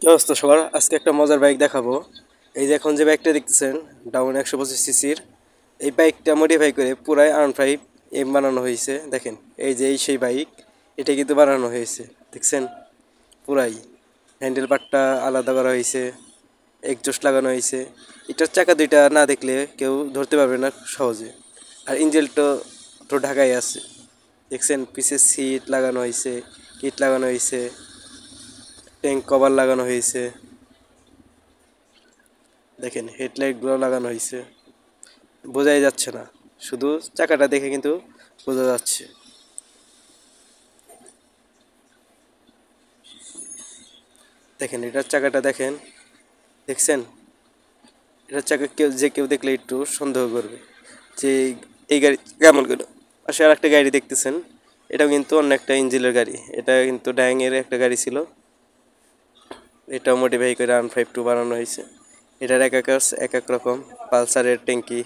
কি অবস্থা সবার? আজকে একটা মজার বাইক দেখাবো। এই যে এখন যে বাইকটা দেখতেছেন, ডাউন 125 সিসির, এই বাইকটা মডিফাই করে পুরাই R15 বানানো হয়েছে। দেখেন, এই যে এই সেই বাইক, এটা কিন্তু বানানো হয়েছে। দেখছেন, পুরাই হ্যান্ডেল পার্টটা আলাদা করা হয়েছে, এক্সজস্ট লাগানো হয়েছে। এটার চাকা দুইটা না দেখলে কেউ ধরতে পারবে না সহজে। আর ইঞ্জিনটা তো ঢাকাই আছে। দেখছেন, পিছে সিট লাগানো হয়েছে, কিট লাগানো হয়েছে, ট্যাঙ্ক কভার লাগানো হয়েছে। দেখেন, হেডলাইটগুলো লাগানো হয়েছে। বোঝাই যাচ্ছে না, শুধু চাকাটা দেখে কিন্তু বোঝা যাচ্ছে। দেখেন, এটার চাকাটা দেখেন, দেখছেন? এটার চাকা কেউ দেখলে একটু সন্দেহ করবে যে এই গাড়ি কেমন করে। পাশে আর একটা গাড়ি দেখতেছেন, এটাও কিন্তু অন্য একটা ইঞ্জিনের গাড়ি। এটা কিন্তু ডায়াঙের একটা গাড়ি ছিল, এটাও মডিফাই করে R52 বানানো হয়েছে। এটার এক এক রকম, পালসারের ট্যাঙ্কি।